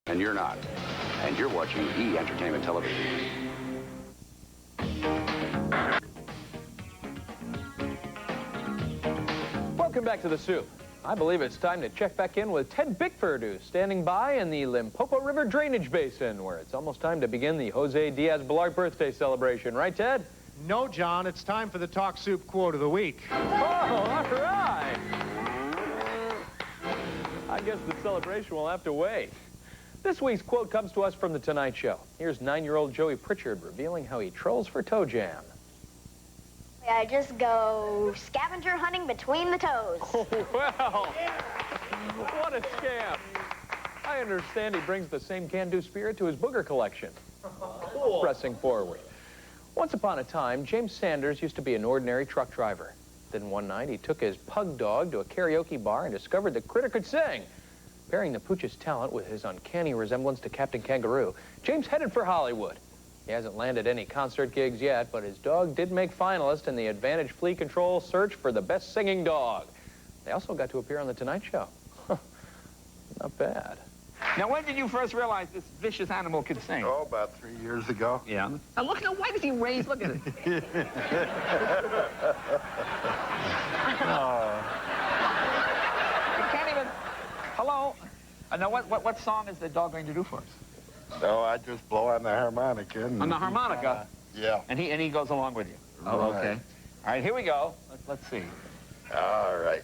And you're not. And you're watching E! Entertainment Television. Welcome back to the Soup. I believe it's time to check back in with Ted Bickford, who's standing by in the Limpopo River Drainage Basin, where it's almost time to begin the Jose Diaz-Balart birthday celebration. Right, Ted? No, John. It's time for the Talk Soup quote of the week. Oh, all right. I guess the celebration will have to wait. This week's quote comes to us from The Tonight Show. Here's 9-year-old Joey Pritchard revealing how he trolls for toe jam. I just go scavenger hunting between the toes. Oh, well, what a scam. I understand he brings the same can-do spirit to his booger collection. Cool. Pressing forward. Once upon a time, James Sanders used to be an ordinary truck driver. Then one night, he took his pug dog to a karaoke bar and discovered the critter could sing. Pairing the pooch's talent with his uncanny resemblance to Captain Kangaroo, James headed for Hollywood. He hasn't landed any concert gigs yet, but his dog did make finalist in the Advantage Flea Control search for the best singing dog. They also got to appear on The Tonight Show. Not bad. Now, when did you first realize this vicious animal could sing? Oh, about 3 years ago. Yeah. Now, look, now, why does he raise? Look at it. Oh. You can't even... Hello? Now, what song is the dog going to do for us? No, I just blow on the harmonica. And, On the harmonica? Yeah. And he goes along with you? Oh, Right. okay. All right, here we go. Let's see. All right.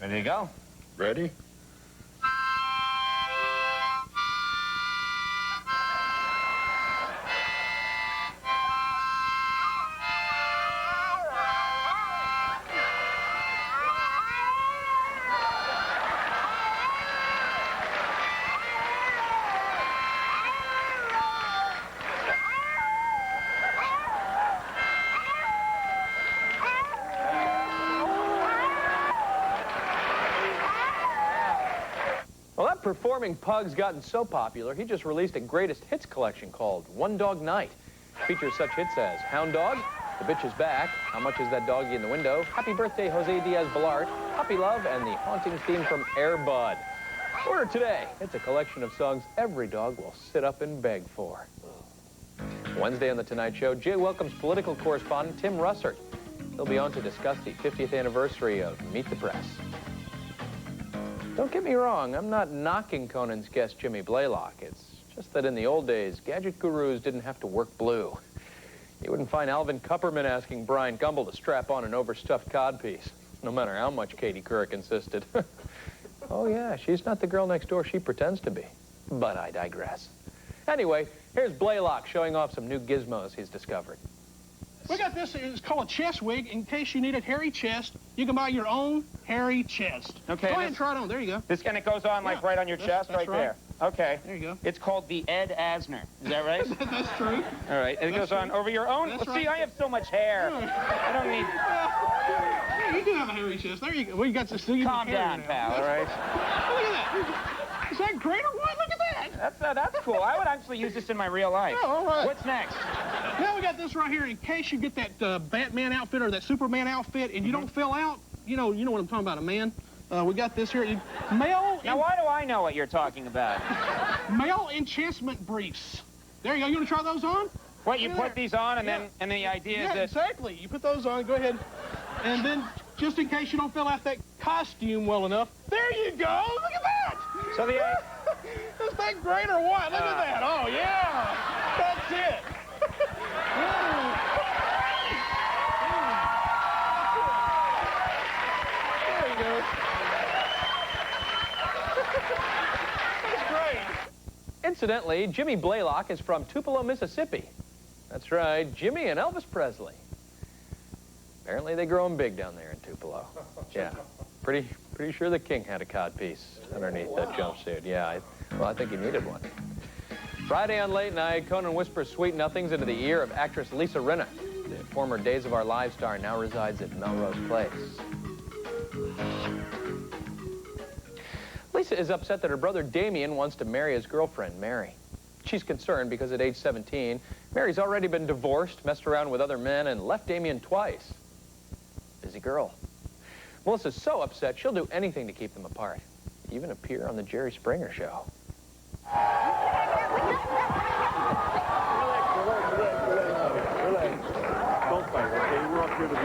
Ready to go? Ready? Well, that performing pug's gotten so popular, he just released a greatest hits collection called One Dog Night. It features such hits as Hound Dog, The Bitch Is Back, How Much Is That Doggy in the Window, Happy Birthday Jose Diaz-Balart, Puppy Love, and the haunting theme from Air Bud. Order today. It's a collection of songs every dog will sit up and beg for. Wednesday on The Tonight Show, Jay welcomes political correspondent Tim Russert. He'll be on to discuss the 50th anniversary of Meet the Press. Don't get me wrong, I'm not knocking Conan's guest Jimmy Blaylock. It's just that in the old days, gadget gurus didn't have to work blue. You wouldn't find Alvin Kupperman asking Brian Gumble to strap on an overstuffed codpiece, no matter how much Katie Couric insisted. Oh yeah, she's not the girl next door she pretends to be. But I digress. Anyway, here's Blaylock showing off some new gizmos he's discovered. We got this, it's called a chest wig. In case you need a hairy chest, you can buy your own hairy chest. Okay. Go ahead and try it on. There you go. This, and it goes on like right on your chest, that's right right. there. Okay. There you go. It's called the Ed Asner. Is that right? That's true. All right. And it goes on over your own. That's Well, see, right. I have so much hair. I don't need... Yeah, you do have a hairy chest. There you go. We got this thing. Calm down, pal, all right? Look at that. Is that great or what? Look at that. That's cool. I would actually use this in my real life. Oh, all right. What's next? Now we got this right here in case you get that Batman outfit or that Superman outfit and you don't fill out. You know what I'm talking about, a man. We got this here. Male. Now, why do I know what you're talking about? Male enchantment briefs. There you go. You want to try those on? What, you Look put at that. these on and then the idea is Yeah, that... exactly. You put those on. Go ahead. And then, just in case you don't fill out that costume well enough, there you go. Look at that. So the... Is that great or what? Look at that. Oh, yeah. That's it. There you go. That's great. Incidentally, Jimmy Blaylock is from Tupelo, Mississippi. That's right, Jimmy and Elvis Presley. Apparently they grow them big down there in Tupelo. Yeah, pretty sure the king had a codpiece underneath that jumpsuit. Yeah, I think he needed one. Friday on Late Night, Conan whispers sweet nothings into the ear of actress Lisa Rinna. The former Days of Our Lives star now resides at Melrose Place. Lisa is upset that her brother Damien wants to marry his girlfriend, Mary. She's concerned because at age 17, Mary's already been divorced, messed around with other men, and left Damien twice. Busy girl. Melissa's so upset, she'll do anything to keep them apart. Even appear on the Jerry Springer Show.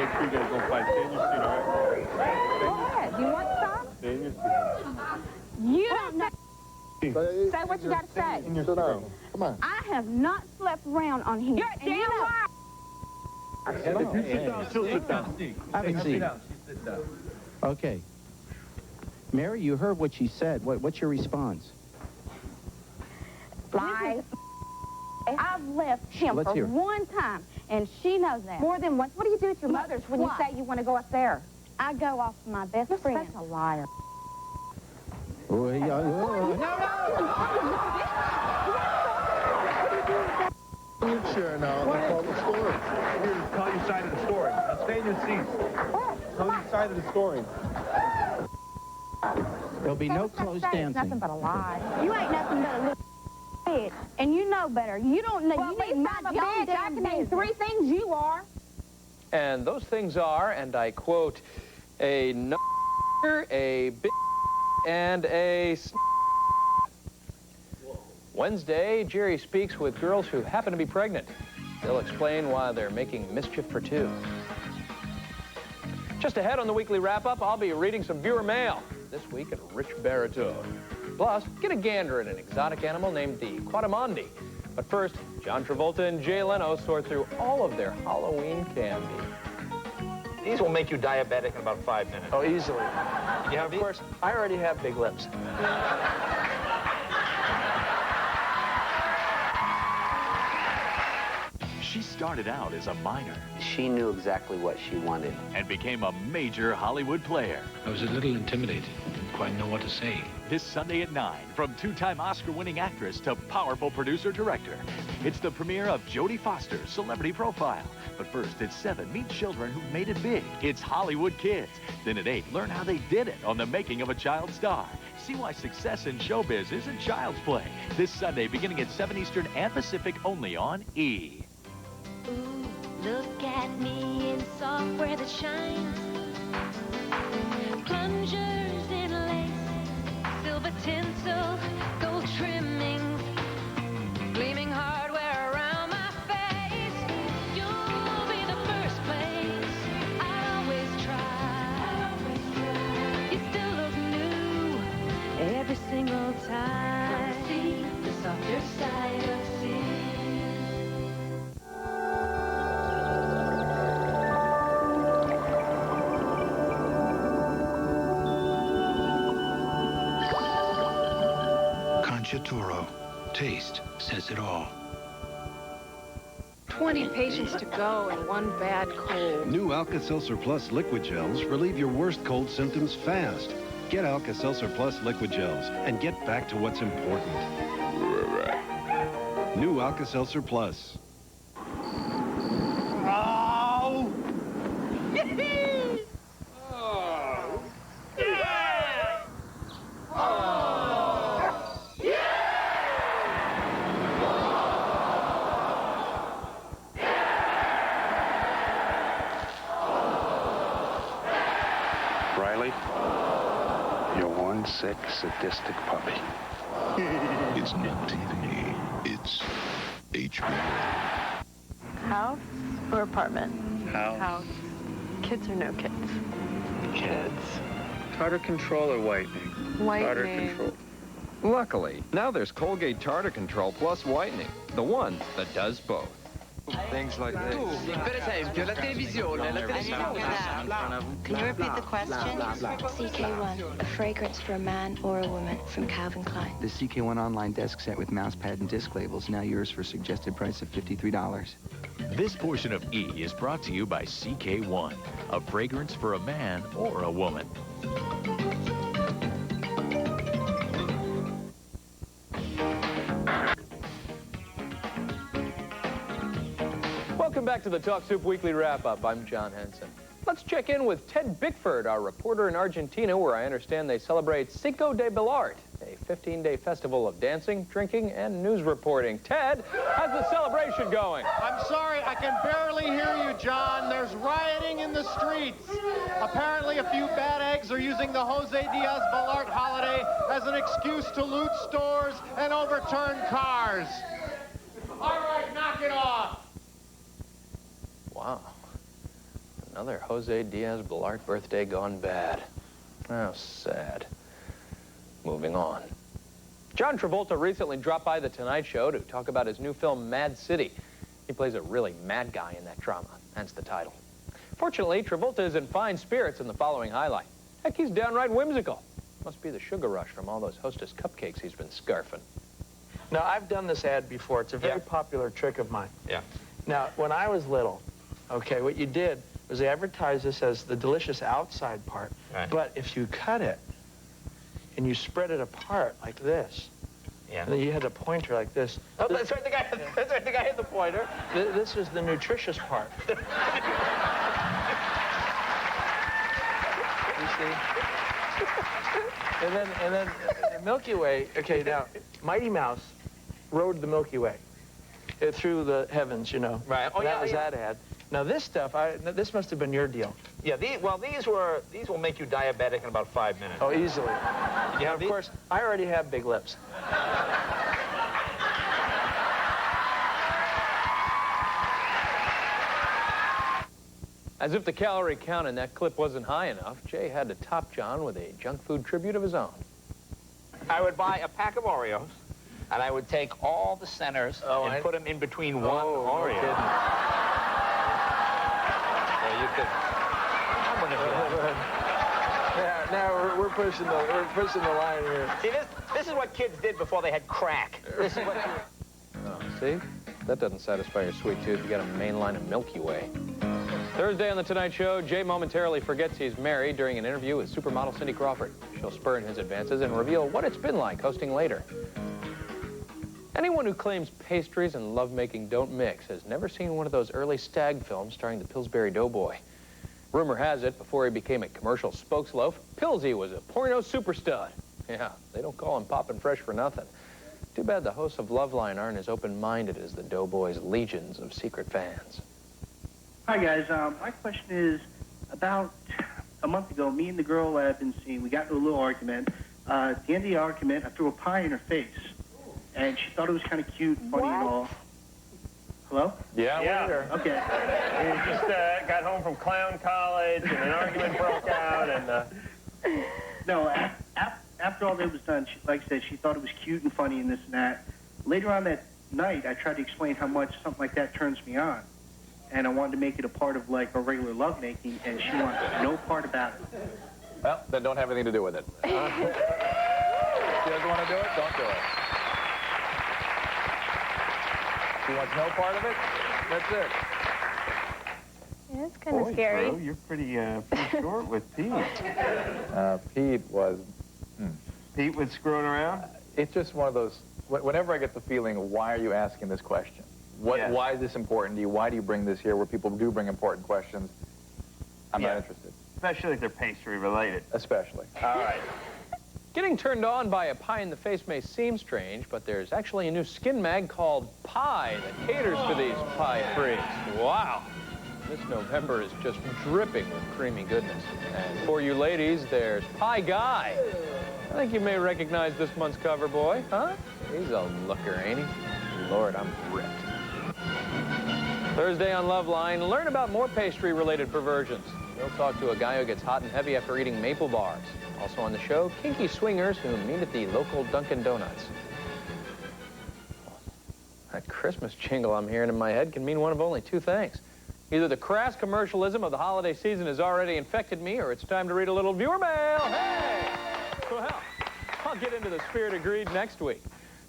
make sure you guys don't fight. Stay in your seat, all right? Go ahead. You want some? Stay in your seat. You don't know. Say what you got to say. In your seat. Come on. I have not slept around on him. You're a damn liar. Sit down. Have a seat. Okay. Mary, you heard what she said. What's your response? Lies. I've left him Let's for hear it. one time, and she knows that. More than once. What do you do with your mothers when you say you want to go up there? I go off my best friend. You're such a liar. Oh, yeah, Sure, now. Tell the story. Here, tell your side of the story. Now stay in your seats. Tell your side of the story. There'll be no close It's dancing. nothing but a lie. You ain't nothing but a little bitch, and you know better. You don't know. Well, you need my bitch. I can name 3 things you are. And those things are, and I quote, a a bitch, and a Wednesday, Jerry speaks with girls who happen to be pregnant. They'll explain why they're making mischief for 2. Just ahead on the weekly wrap-up, I'll be reading some viewer mail. This week, a rich baritone. Plus, get a gander at an exotic animal named the Quadamandi. But first, John Travolta and Jay Leno sort through all of their Halloween candy. These will make you diabetic in about 5 minutes. Oh, easily. You have Of course, I already have big lips. She started out as a minor She knew exactly what she wanted. and became a major Hollywood player. I was a little intimidated. Didn't quite know what to say. This Sunday at 9, from 2-time Oscar-winning actress to powerful producer-director, it's the premiere of Jodie Foster's Celebrity Profile. But first, at 7, meet children who've made it big. It's Hollywood Kids. Then at 8, learn how they did it on the making of a child star. See why success in showbiz isn't child's play. This Sunday, beginning at 7 Eastern and Pacific, only on E! Ooh, look at me in software that shines. Plungers in lace, silver tinsel, gold trimmings, gleaming hardware around my face. You'll be the first place I always try. You still look new every single time. See the softer side of sin. Toro. Taste says it all. 20 patients to go and 1 bad cold. New Alka-Seltzer Plus liquid gels relieve your worst cold symptoms fast. Get Alka-Seltzer Plus liquid gels and get back to what's important. New Alka-Seltzer Plus. Oh! Yippee! Oh! Yeah! Oh! Yeah! Riley, you're one sick, sadistic puppy. It's not TV. It's HBO. House or apartment? House. Kids or no kids? Kids. Tartar control or whitening? Tartar Whitening. control. Luckily, now there's Colgate Tartar Control Plus Whitening, the one that does both. Things like this. Per esempio, la televisione. Can you repeat the question? CK1, a fragrance for a man or a woman from Calvin Klein. The CK1 online desk set with mouse pad and disc labels, now yours for suggested price of $53. This portion of E is brought to you by CK1, a fragrance for a man or a woman. Welcome back to the Talk Soup Weekly Wrap-Up. I'm John Henson. Let's check in with Ted Bickford, our reporter in Argentina, where I understand they celebrate Cinco de Bellart, a 15-day festival of dancing, drinking, and news reporting. Ted, how's the celebration going? I'm sorry, I can barely hear you, John. There's rioting in the streets. Apparently, a few bad eggs are using the Jose Diaz Bellart holiday as an excuse to loot stores and overturn cars. All right, knock it off. Wow. Another Jose Diaz-Balart birthday gone bad. How sad. Moving on. John Travolta recently dropped by The Tonight Show to talk about his new film, Mad City. He plays a really mad guy in that drama, hence the title. Fortunately, Travolta is in fine spirits in the following highlight. Heck, he's downright whimsical. Must be the sugar rush from all those Hostess cupcakes he's been scarfing. Now, I've done this ad before. It's a very popular trick of mine. Yeah. Now, when I was little, okay, what you did was they advertised this as the delicious outside part. Right. But if you cut it and you spread it apart like this, and then you had a pointer like this. Oh, that's right, the guy had the pointer. This is the nutritious part. You see? And then the Milky Way, okay, now, Mighty Mouse rode the Milky Way through the heavens, you know. Right. Oh, that was that ad. Now, this stuff, this must have been your deal. Yeah, these will make you diabetic in about 5 minutes. Oh, easily. Yeah, of course, I already have big lips. As if the calorie count in that clip wasn't high enough, Jay had to top John with a junk food tribute of his own. I would buy a pack of Oreos, and I would take all the centers and put them in between one Oreo. No kidding. Yeah, you could. I'm manipulating. Yeah, now we're pushing the line here. See, this is what kids did before they had crack. This is what you... Oh, see? That doesn't satisfy your sweet tooth. You got a main line of Milky Way. Thursday on The Tonight Show, Jay momentarily forgets he's married during an interview with supermodel Cindy Crawford. She'll spurn his advances and reveal what it's been like hosting later. Anyone who claims pastries and lovemaking don't mix has never seen one of those early Stag films starring the Pillsbury Doughboy. Rumor has it, before he became a commercial spokesloaf, Pillsy was a porno superstud. Yeah, they don't call him Poppin' Fresh for nothing. Too bad the hosts of Loveline aren't as open-minded as the Doughboy's legions of secret fans. Hi, guys. My question is, about a month ago, me and the girl I've been seeing, we got into a little argument. At the end of the argument, I threw a pie in her face, and she thought it was kind of cute and funny and all. Hello? Yeah. Okay. We just got home from clown college, and an argument broke out, and... No, after all that was done, like I said, she thought it was cute and funny and this and that. Later on that night, I tried to explain how much something like that turns me on. And I wanted to make it a part of, like, a regular lovemaking, and she wanted no part about it. Well, then don't have anything to do with it. She doesn't want to do it, don't do it. She wants no part of it, that's it. Yeah, it's kind of scary. Bro, you're pretty short with Pete. Pete was screwing around? It's just one of those, whenever I get the feeling, why are you asking this question? Why is this important to you? Why do you bring this here where people do bring important questions? I'm not interested. Especially if they're pastry related. Especially. All right. Getting turned on by a pie in the face may seem strange, but there's actually a new skin mag called Pie that caters to these pie freaks. Wow. This November is just dripping with creamy goodness. And for you ladies, there's Pie Guy. I think you may recognize this month's cover boy, huh? He's a looker, ain't he? Lord, I'm ripped. Thursday on Loveline, learn about more pastry-related perversions. We'll talk to a guy who gets hot and heavy after eating maple bars. Also on the show, kinky swingers who meet at the local Dunkin' Donuts. That Christmas jingle I'm hearing in my head can mean one of only two things. Either the crass commercialism of the holiday season has already infected me, or it's time to read a little viewer mail. Hey! Well, I'll get into the spirit of greed next week.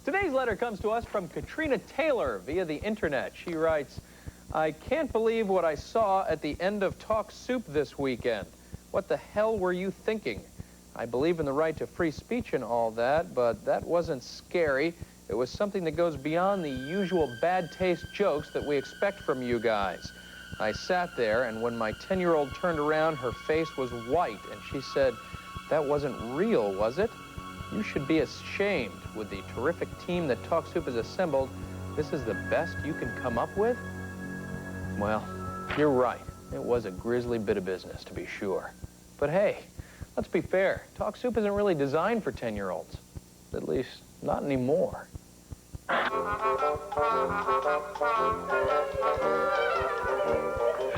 Today's letter comes to us from Katrina Taylor via the internet. She writes, I can't believe what I saw at the end of Talk Soup this weekend. What the hell were you thinking? I believe in the right to free speech and all that, but that wasn't scary. It was something that goes beyond the usual bad taste jokes that we expect from you guys. I sat there, and when my 10-year-old turned around, her face was white, and she said, that wasn't real, was it? You should be ashamed. With the terrific team that Talk Soup has assembled, this is the best you can come up with? Well, you're right. It was a grisly bit of business, to be sure. But hey, let's be fair. Talk Soup isn't really designed for 10-year-olds. At least, not anymore.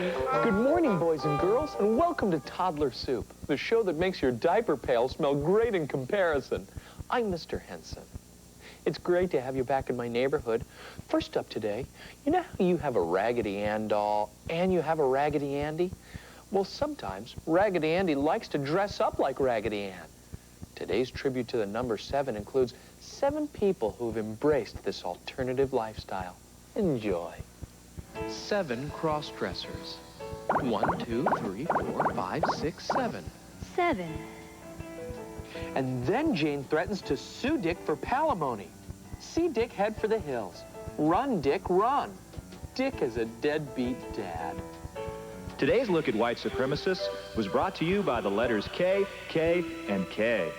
Good morning, boys and girls, and welcome to Toddler Soup, the show that makes your diaper pail smell great in comparison. I'm Mr. Henson. It's great to have you back in my neighborhood. First up today, you know how you have a Raggedy Ann doll and you have a Raggedy Andy? Well, sometimes Raggedy Andy likes to dress up like Raggedy Ann. Today's tribute to the number 7 includes 7 people who've embraced this alternative lifestyle. Enjoy. 7 cross-dressers. 1, 2, 3, 4, 5, 6, 7. 7. And then Jane threatens to sue Dick for palimony. See Dick head for the hills. Run, Dick, run. Dick is a deadbeat dad. Today's look at white supremacists was brought to you by the letters K, K, and K.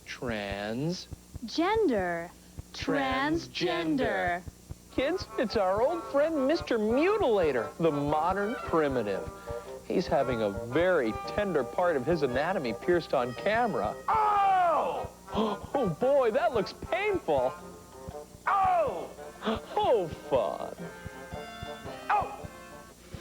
Transgender. Transgender. Kids, it's our old friend, Mr. Mutilator, the modern primitive. He's having a very tender part of his anatomy pierced on camera. Oh! Oh, boy, that looks painful. Oh! Oh, fun.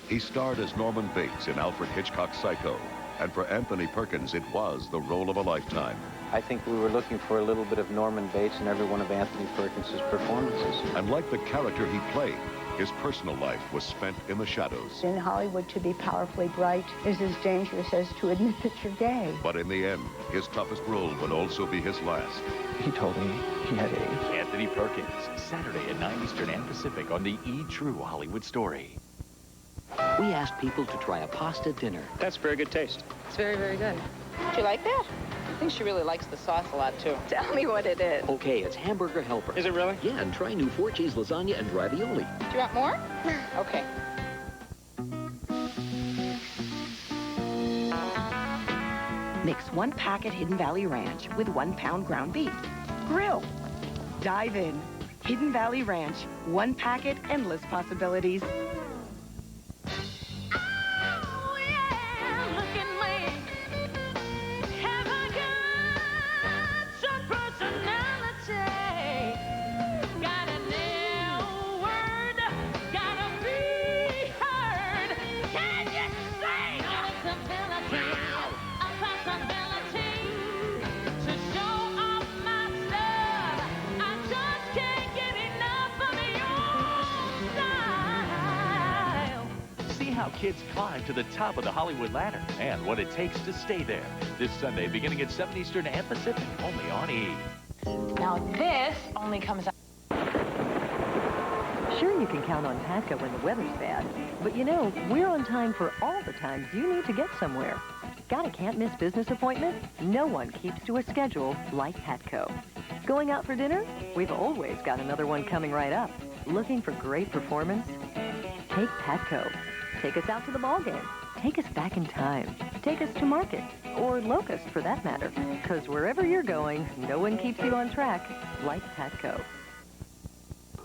He starred as Norman Bates in Alfred Hitchcock's Psycho, and for Anthony Perkins, it was the role of a lifetime. I think we were looking for a little bit of Norman Bates in every one of Anthony Perkins' performances. And like the character he played, his personal life was spent in the shadows. In Hollywood, to be powerfully bright is as dangerous as to admit that you're gay. But in the end, his toughest role would also be his last. He told me he had AIDS. Anthony Perkins, Saturday at 9 Eastern and Pacific on the True Hollywood Story. We asked people to try a pasta dinner. That's very good taste. It's very, very good. Do you like that? I think she really likes the sauce a lot, too. Tell me what it is. Okay, it's Hamburger Helper. Is it really? Yeah, and try new 4-cheese lasagna and ravioli. Do you want more? Okay. Mix 1 packet Hidden Valley Ranch with 1 pound ground beef. Grill. Dive in. Hidden Valley Ranch. 1 packet, endless possibilities. Kids climb to the top of the Hollywood ladder and what it takes to stay there. This Sunday, beginning at 7 Eastern and Pacific, only on E! Now this only comes out. Sure, you can count on Patco when the weather's bad, but you know, we're on time for all the times you need to get somewhere. Got a can't-miss business appointment? No one keeps to a schedule like Patco. Going out for dinner? We've always got another one coming right up. Looking for great performance? Take Patco. Take us out to the ball game. Take us back in time. Take us to market, or Locust for that matter. Because wherever you're going, no one keeps you on track like Patco.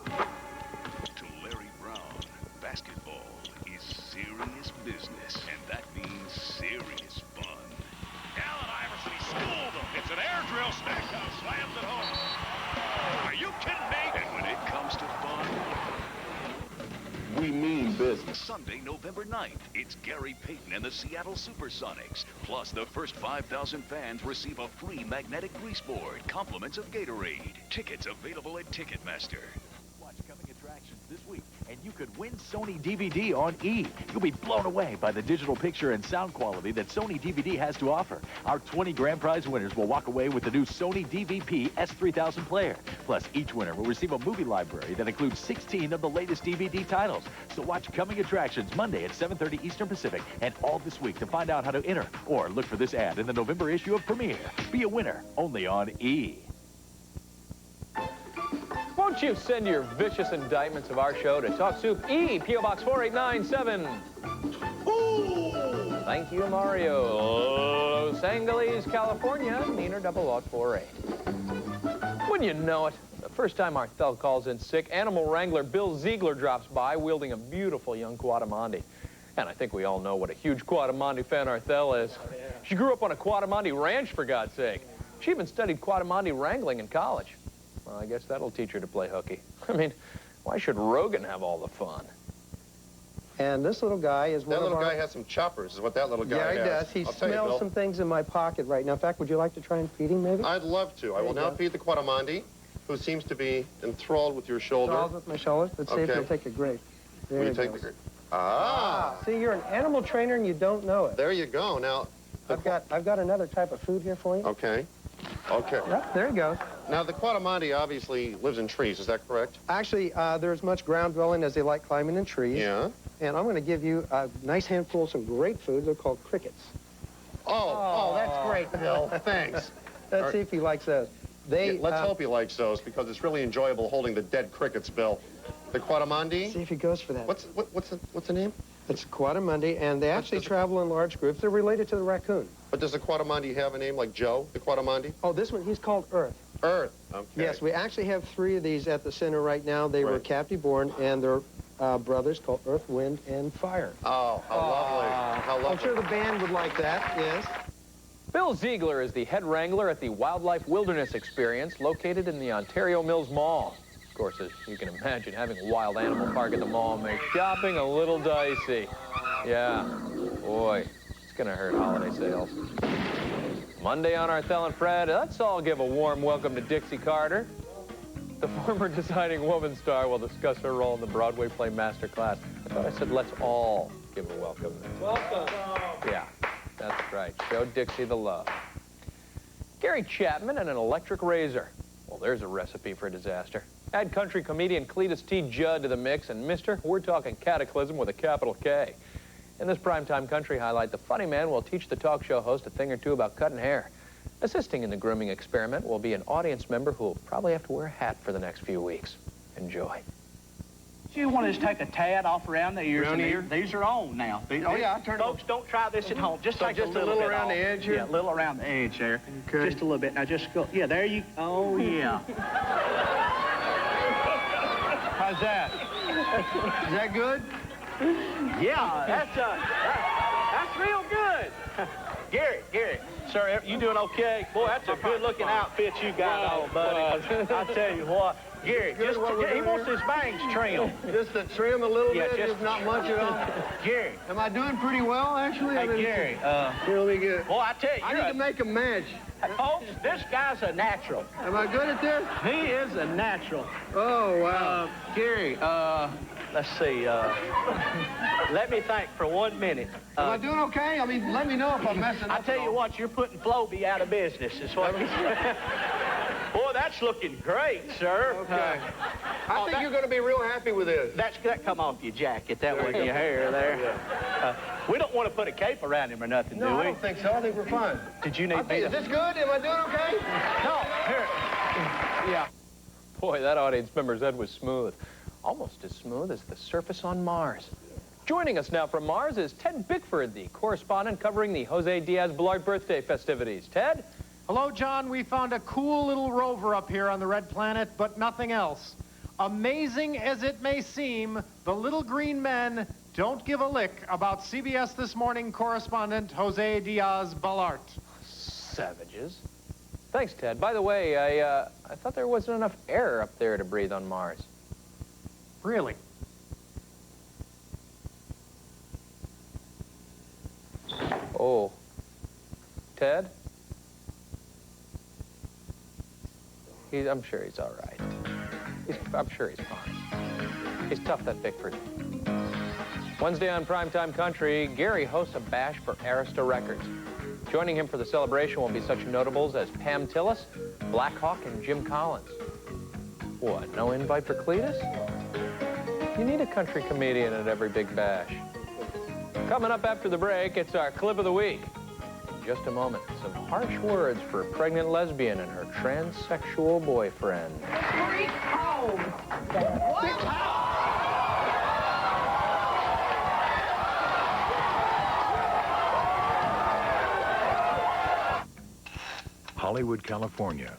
To Larry Brown, basketball is serious business, and that means serious fun. Allen Iverson, he schooled him. It's an air drill, Stackhouse slams it home. Are you kidding me? And when it comes to fun, we mean business. Sunday, November 9th, it's Gary Payton and the Seattle Supersonics. Plus, the first 5,000 fans receive a free magnetic grease board, compliments of Gatorade. Tickets available at Ticketmaster. Watch coming attractions this week, and you could win Sony DVD on E! You'll be blown away by the digital picture and sound quality that Sony DVD has to offer. Our 20 grand prize winners will walk away with the new Sony DVP S3000 player. Plus, each winner will receive a movie library that includes 16 of the latest DVD titles. So watch Coming Attractions Monday at 7:30 Eastern Pacific and all this week to find out how to enter or look for this ad in the November issue of Premiere. Be a winner only on E! Won't you send your vicious indictments of our show to Talk Soup E, P.O. Box 4897. Ooh. Thank you, Mario. Los Angeles, California, Neener 00848. Wouldn't you know it? The first time Arthel calls in sick, animal wrangler Bill Ziegler drops by wielding a beautiful young Quadamandi. And I think we all know what a huge Quadamandi fan Arthel is. Oh, yeah. She grew up on a Quadamandi ranch, for God's sake. She even studied Quadamandi wrangling in college. Well, I guess that'll teach her to play hooky. I mean, why should Rogan have all the fun? And this little guy is one of our... That little guy has some choppers, is what that little guy has. Yeah, he does. He smells some things in my pocket right now. In fact, would you like to try and feed him, maybe? I'd love to. I will now feed the Quadamandi, who seems to be enthralled with your shoulder. Enthralled with my shoulder. Let's see if he'll take a grape. There Will you he take goes. the grape? Ah! See, you're an animal trainer and you don't know it. There you go. Now, I've got another type of food here for you. Okay. Okay. Yep, there he goes. Now, the Quadamandi obviously lives in trees. Is that correct? Actually, they're as much ground dwelling as they like climbing in trees. Yeah. And I'm going to give you a nice handful of some great food. They're called crickets. Oh, that's great, Bill. Thanks. Let's see if he likes those. Let's hope he likes those, because it's really enjoyable holding the dead crickets, Bill. The Quadamandi? See if he goes for that. What's the name? It's Quadamandi, and they actually travel in large groups. They're related to the raccoon. But does the Quadamandi have a name like Joe, the Quadamandi? Oh, this one, he's called Earth. Earth, okay. Yes, we actually have 3 of these at the center right now. They were captive born, and they're brothers called Earth, Wind, and Fire. Oh, how lovely. How lovely. I'm sure the band would like that, yes. Bill Ziegler is the head wrangler at the Wildlife Wilderness Experience located in the Ontario Mills Mall. Of course, as you can imagine, having a wild animal park at the mall makes shopping a little dicey. Yeah, boy, it's going to hurt holiday sales. Monday on Arthel and Fred, let's all give a warm welcome to Dixie Carter. The former Deciding Woman star will discuss her role in the Broadway play Masterclass. I thought I said let's all give a welcome. Welcome. Yeah, that's right. Show Dixie the love. Gary Chapman and an electric razor. Well, there's a recipe for disaster. Add country comedian Cletus T. Judd to the mix, and mister, we're talking cataclysm with a capital K. In this primetime country highlight, the funny man will teach the talk show host a thing or two about cutting hair. Assisting in the grooming experiment will be an audience member who will probably have to wear a hat for the next few weeks. Enjoy. You want to just take a tad off around the ears. Around here? These are on now. Oh, yeah, I turned Folks, don't try this at home. Just So take just a little bit around off. the edge here? Yeah, a little around the edge there. Okay. Just a little bit. Now just go. Yeah, there you. Oh, yeah. How's that? Is that good? Yeah, that's real good. Gary, sir, you doing okay? Boy, that's a good-looking outfit you got on, buddy. I tell you what, Gary, he wants his bangs trimmed. Just to trim a little Yeah, bit, just not much at all. Gary. Am I doing pretty well, actually? Hey, Gary. Here, let me get it. Boy, I tell you, I need to make a match. Folks, this guy's a natural. Am I good at this? He is a natural. Oh, wow. Gary, let's see. Let me think for 1 minute. Am I doing okay? I mean, let me know if I'm messing up. I tell you what, you're putting Floby out of business, is what you said. Boy, that's looking great, sir. Okay. I think you're going to be real happy with this. That come off your jacket. That wasn't your hair there. We don't want to put a cape around him or nothing, do we? No, I don't think so. I think we're fine. Did you need me Is this good? Am I doing okay? No, here. Yeah. Boy, that audience member's head was smooth. Almost as smooth as the surface on Mars. Joining us now from Mars is Ted Bickford, the correspondent covering the Jose Diaz-Balart birthday festivities. Ted? Hello, John. We found a cool little rover up here on the red planet, but nothing else. Amazing as it may seem, the little green men don't give a lick about CBS This Morning correspondent Jose Diaz-Balart. Savages. Thanks, Ted. By the way, I thought there wasn't enough air up there to breathe on Mars. Really? Oh. Ted? I'm sure he's all right. I'm sure he's fine. He's tough, that Bickford. Wednesday on Primetime Country, Gary hosts a bash for Arista Records. Joining him for the celebration will be such notables as Pam Tillis, Black Hawk, and Jim Collins. What, no invite for Cletus? You need a country comedian at every big bash. Coming up after the break, it's our clip of the week. In just a moment, some harsh words for a pregnant lesbian and her transsexual boyfriend. Freak home. What? Hollywood, California.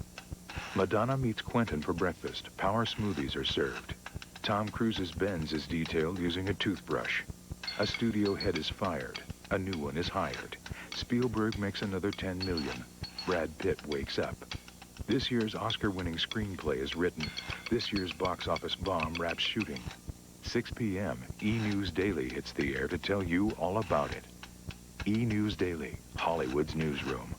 Madonna meets Quentin for breakfast. Power smoothies are served. Tom Cruise's Benz is detailed using a toothbrush. A studio head is fired. A new one is hired. Spielberg makes another $10 million. Brad Pitt wakes up. This year's Oscar-winning screenplay is written. This year's box office bomb wraps shooting. 6 p.m., E! News Daily hits the air to tell you all about it. E! News Daily, Hollywood's newsroom.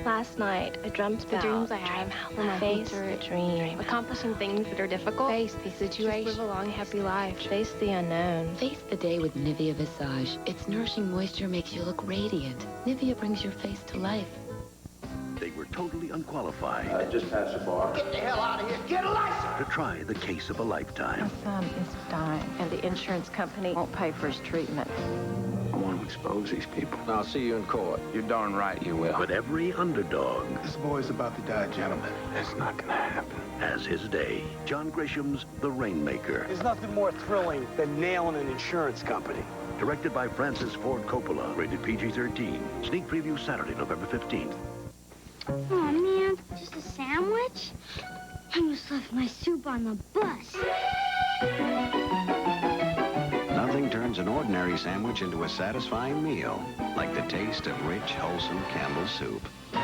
Last night, I dreamt about the dreams I have when my face or a dream. Accomplishing things that are difficult. Face the situation. Just live a long, happy life. Face the unknown. Face the day with Nivea Visage. Its nourishing moisture makes you look radiant. Nivea brings your face to life. They were totally unqualified. Just pass the bar. Get the hell out of here. Get a license. To try the case of a lifetime. My son is dying, and the insurance company won't pay for his treatment. I want to expose these people. I'll see you in court. You're darn right you will. But every underdog... This boy's about to die, gentlemen. That's not gonna happen. Has his day. John Grisham's The Rainmaker. There's nothing more thrilling than nailing an insurance company. Directed by Francis Ford Coppola. Rated PG-13. Sneak preview Saturday, November 15th. Oh, man. Just a sandwich? I almost left my soup on the bus. Nothing turns an ordinary sandwich into a satisfying meal, like the taste of rich, wholesome Campbell's soup. Hey,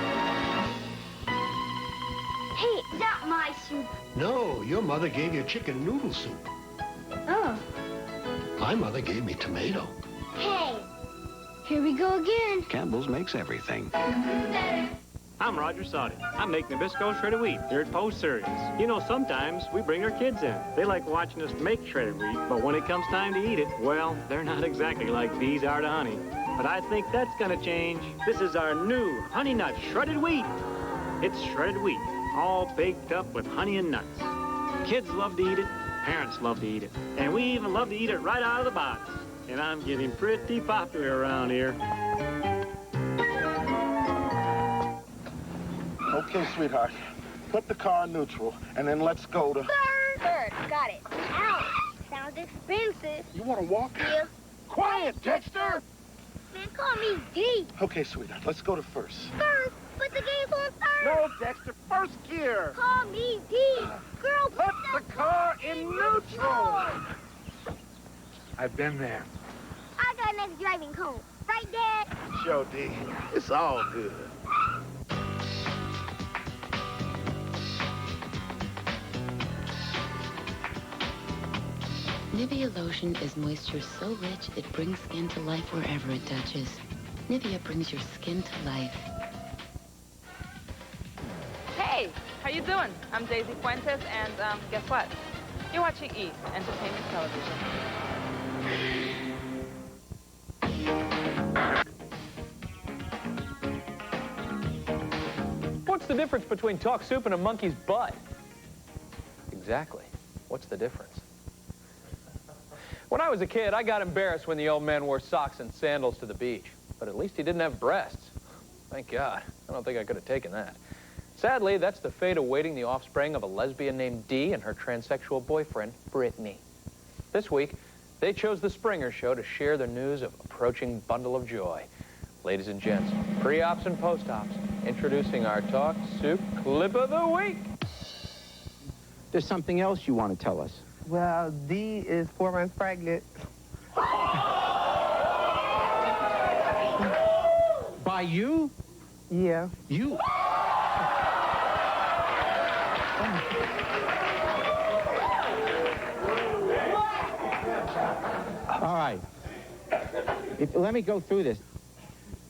is that my soup? No, your mother gave you chicken noodle soup. Oh. My mother gave me tomato. Hey, here we go again. Campbell's makes everything. I'm Roger Soddy. I'm making Nabisco shredded wheat here at Post Cereals. You know, sometimes we bring our kids in. They like watching us make shredded wheat, but when it comes time to eat it, well, they're not exactly like bees are to honey. But I think that's gonna change. This is our new Honey Nut Shredded Wheat. It's shredded wheat, all baked up with honey and nuts. Kids love to eat it, parents love to eat it, and we even love to eat it right out of the box. And I'm getting pretty popular around here. Okay, sweetheart. Put the car in neutral, and then let's go to... Third. Got it. Ouch. Sounds expensive. You want to walk? Yeah. Quiet, Dexter! Man, call me D. Okay, sweetheart. Let's go to first. Third. But the game's on third. No, Dexter. First gear. Call me D. Girl, put the car in neutral. I've been there. I got next driving home. Right, Dad? Sure, D. It's all good. Nivea lotion is moisture so rich it brings skin to life wherever it touches. Nivea brings your skin to life. Hey, how you doing? I'm Daisy Fuentes, and guess what? You're watching E! Entertainment Television. What's the difference between talk soup and a monkey's butt? Exactly. What's the difference? When I was a kid, I got embarrassed when the old man wore socks and sandals to the beach. But at least he didn't have breasts. Thank God. I don't think I could have taken that. Sadly, that's the fate awaiting the offspring of a lesbian named Dee and her transsexual boyfriend, Brittany. This week, they chose The Springer Show to share the news of approaching bundle of joy. Ladies and gents, pre-ops and post-ops, introducing our Talk Soup Clip of the Week. There's something else you want to tell us. Well, Dee is 4 months pregnant. By you? Yeah. You? All right. Let me go through this.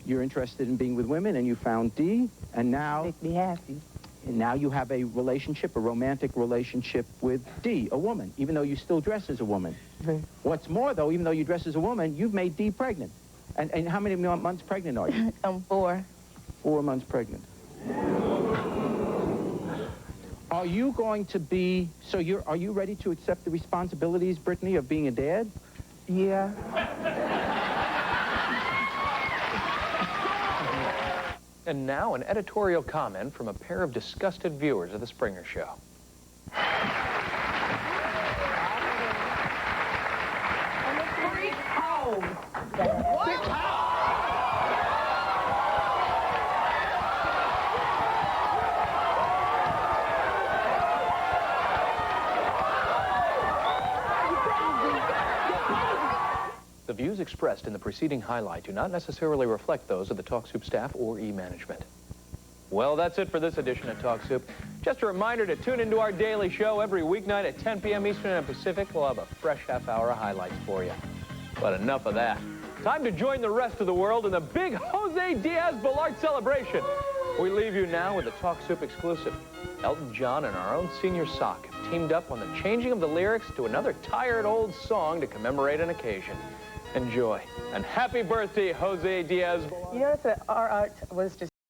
You're interested in being with women, and you found Dee, and now... Make me happy. And now you have a relationship, a romantic relationship with Dee, a woman, even though you still dress as a woman. Mm-hmm. What's more, though, even though you dress as a woman, you've made Dee pregnant. And how many months pregnant are you? I'm 4. 4 months pregnant. Are you going to be... So are you ready to accept the responsibilities, Brittany, of being a dad? Yeah. And now an editorial comment from a pair of disgusted viewers of The Springer Show. The views expressed in the preceding highlight do not necessarily reflect those of the Talk Soup staff or E! management. Well, that's it for this edition of Talk Soup. Just a reminder to tune into our daily show every weeknight at 10 p.m. Eastern and Pacific. We'll have a fresh half-hour of highlights for you. But enough of that. Time to join the rest of the world in the big Jose Diaz-Balart celebration. We leave you now with a Talk Soup exclusive. Elton John and our own senior sock have teamed up on the changing of the lyrics to another tired old song to commemorate an occasion. Enjoy. And happy birthday, Jose Diaz-Balart. You know, if our art was just